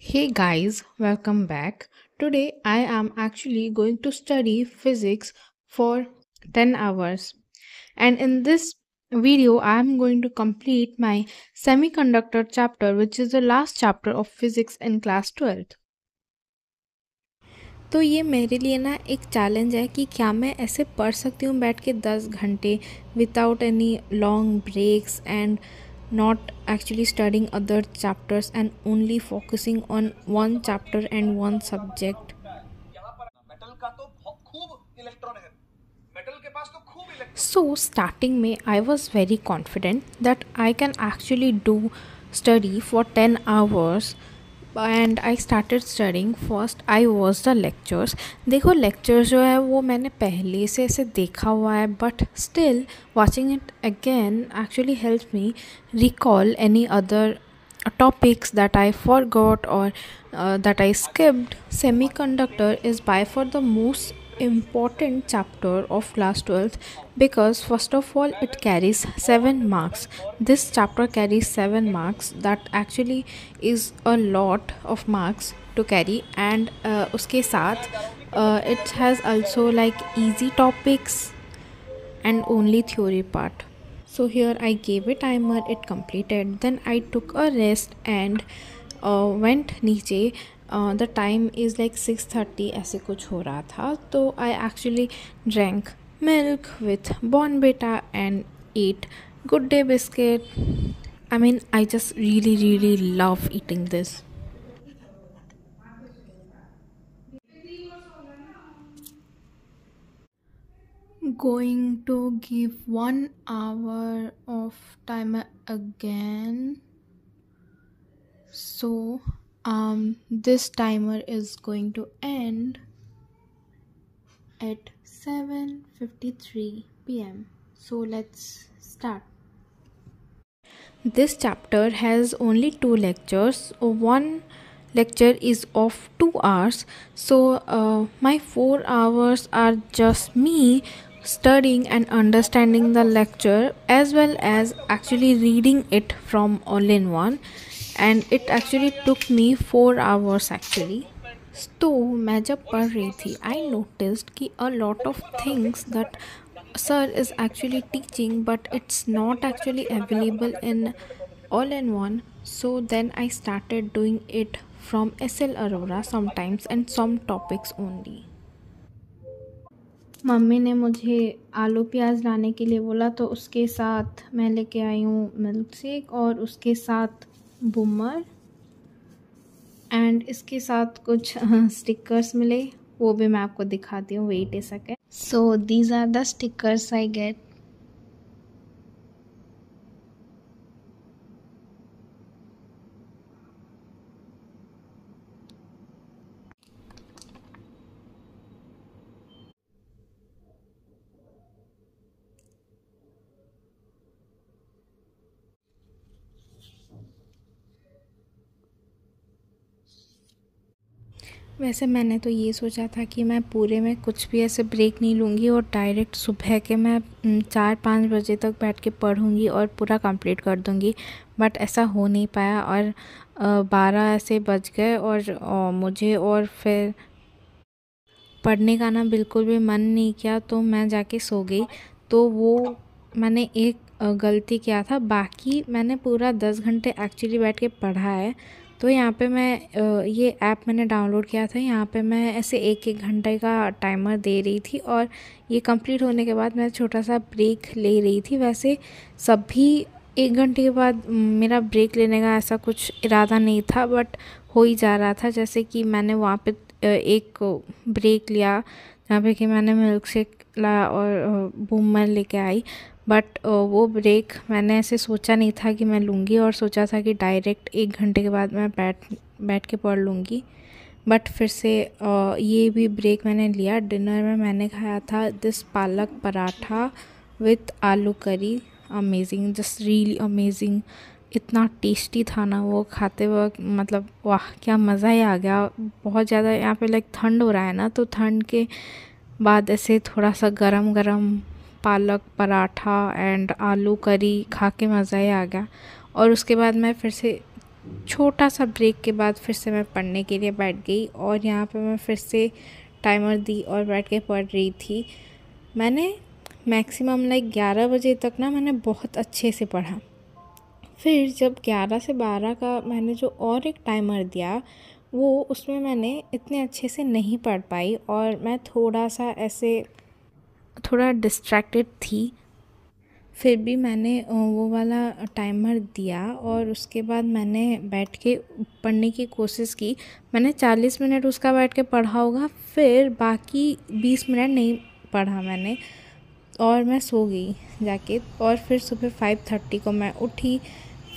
Hey guys, welcome back. Today I am actually going to study physics for 10 hours. And in this video, I am going to complete my semiconductor chapter, which is the last chapter of physics in class 12th. तो ये मेरे लिए ना एक challenge है कि क्या मैं ऐसे पढ़ सकती हूँ बैठ के 10 घंटे without any long breaks and not actually studying other chapters and only focusing on one chapter and one subject. So starting May, I was very confident that I can actually do study for 10 hours and I started studying. First I was the lectures. देखो lectures जो है वो मैंने पहले से ऐसे देखा हुआ है, but still watching it again actually helps me recall any other topics that I forgot or that I skipped. Semiconductor is by far the most important chapter of class 12th because first of all it carries 7 marks. This chapter carries 7 marks. That actually is a lot of marks to carry, and uske साथ it has also like easy topics and only theory part. So here I gave a timer, it completed. Then I took a rest and went नीचे. The time is like 6:30 ऐसे कुछ हो रहा था, तो I actually drank milk with Bonbeta and ate Good Day biscuit. I mean, I just really love eating this. Going to give 1 hour of timer again. So this timer is going to end at 7:53 p.m. So let's start. This chapter has only 2 lectures. One lecture is of 2 hours. So my 4 hours are just me studying and understanding the lecture as well as actually reading it from all in one, and it actually took me 4 hours actually. तो मैं जब पढ़ रही थी I noticed कि a lot of things that sir is actually teaching but it's not actually available in all in one. So then I started doing it from SL Aurora sometimes and some topics only. Mummy ने मुझे आलू प्याज लाने के लिए बोला, तो उसके साथ मैं लेके आई हूँ मिल्क शेक और उसके साथ बूमर एंड इसके साथ कुछ स्टिकर्स मिले, वो भी मैं आपको दिखाती हूँ. Wait a second. So these are the stickers I get. वैसे मैंने तो ये सोचा था कि मैं पूरे में कुछ भी ऐसे ब्रेक नहीं लूँगी और डायरेक्ट सुबह के मैं 4-5 बजे तक बैठ के पढ़ूँगी और पूरा कंप्लीट कर दूँगी, बट ऐसा हो नहीं पाया और 12 ऐसे बज गए और मुझे और फिर पढ़ने का ना बिल्कुल भी मन नहीं किया, तो मैं जाके सो गई. तो वो मैंने एक गलती किया था. बाकी मैंने पूरा 10 घंटे एक्चुअली बैठ के पढ़ा है. तो यहाँ पे मैं ये ऐप मैंने डाउनलोड किया था. यहाँ पे मैं ऐसे 1-1 घंटे का टाइमर दे रही थी और ये कंप्लीट होने के बाद मैं छोटा सा ब्रेक ले रही थी. वैसे सभी 1 घंटे के बाद मेरा ब्रेक लेने का ऐसा कुछ इरादा नहीं था, बट हो ही जा रहा था. जैसे कि मैंने वहाँ पे एक ब्रेक लिया जहाँ पे कि मैंने मिल्क शेक ला और बूमर लेके आई, बट वो ब्रेक मैंने ऐसे सोचा नहीं था कि मैं लूँगी और सोचा था कि डायरेक्ट 1 घंटे के बाद मैं बैठ के पढ़ लूँगी. बट फिर से ये भी ब्रेक मैंने लिया. डिनर में मैंने खाया था दिस पालक पराठा विथ आलू करी. Amazing, just really amazing. इतना टेस्टी था ना वो खाते वक्त, मतलब वाह क्या मज़ा ही आ गया. बहुत ज़्यादा यहाँ पे लाइक ठंड हो रहा है ना, तो ठंड के बाद ऐसे थोड़ा सा गरम गरम पालक पराठा एंड आलू करी खा के मज़ा ही आ गया. और उसके बाद मैं फिर से छोटा सा ब्रेक के बाद फिर से मैं पढ़ने के लिए बैठ गई और यहाँ पे मैं फिर से टाइमर दी और बैठ के पढ़ रही थी। मैंने मैक्सिमम लाइक 11 बजे तक ना मैंने बहुत अच्छे से पढ़ा। फिर जब 11 से 12 का मैंने जो और एक टाइमर दिया वो उसमें मैंने इतने अच्छे से नहीं पढ़ पाई और मैं थोड़ा डिस्ट्रैक्टेड थी। फिर भी मैंने वो वाला टाइमर दिया और उसके बाद मैंने बैठ के पढ़ने की कोशिश की। मैंने 40 मिनट उसका बैठ के पढ़ा होगा, फिर बाकी 20 मिनट नहीं पढ़ा मैंने और मैं सो गई जाके। और फिर सुबह 5:30 को मैं उठी।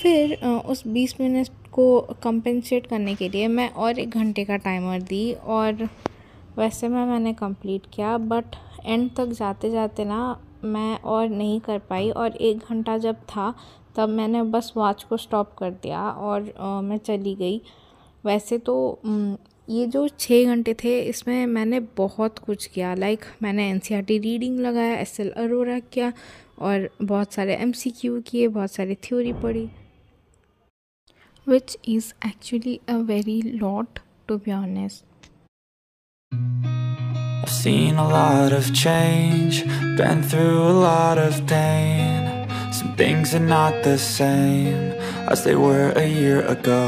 फिर उस 20 मिनट को कंपेंसेट करने के लिए मैं और 1 घंटे का टाइमर दी और वैसे मैंने कंप्लीट किया। बट एंड तक जाते जाते ना मैं और नहीं कर पाई और 1 घंटा जब था तब मैंने बस वॉच को स्टॉप कर दिया और मैं चली गई। वैसे तो ये जो 6 घंटे थे इसमें मैंने बहुत कुछ किया। लाइक मैंने एनसीईआरटी रीडिंग लगाया, एसएल अरोरा किया और बहुत सारे एमसीक्यू किए, बहुत सारी थ्योरी पढ़ी, which is actually a very lot to be honest. I've seen a lot of change, been through a lot of pain. Some things are not the same as they were a year ago,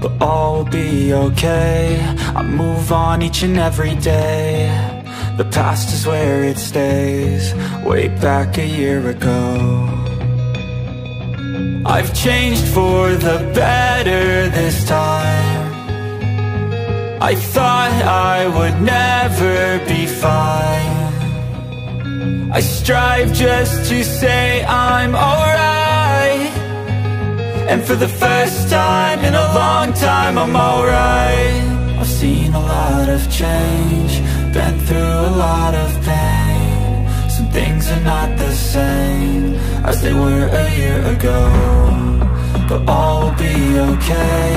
but all will be okay. I move on each and every day. The past is where it stays, way back a year ago. I've changed for the better this time. I thought I would never be fine. I strive just to say I'm alright, and for the first time in a long time I'm alright. I've seen a lot of change, been through a lot of pain. Some things are not the same as they were a year ago, but all will be okay.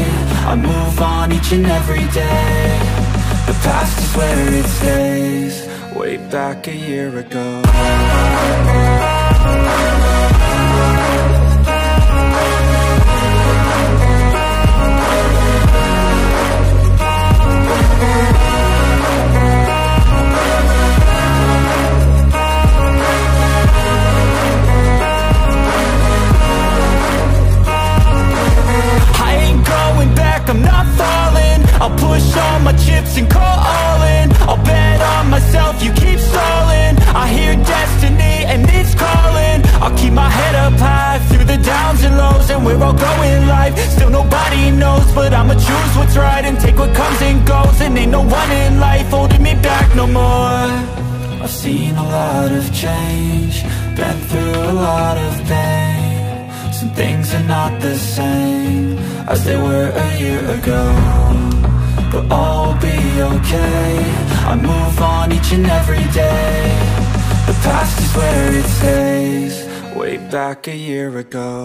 I move on each and every day. The past is where it stays, way back a year ago. I'm not falling, I'll push all my chips and call all in. I'll bet on myself, you keep stalling. I hear destiny and it's calling. I'll keep my head up high through the downs and lows, and we're all going life. Still nobody knows, but I'ma choose what's right and take what comes and goes. And ain't no one in life holding me back no more. I've seen a lot of change, been through a lot of pain. Some things are not the same as they were a year ago, but all will be okay. I move on each and every day. The past is where it stays, way back a year ago.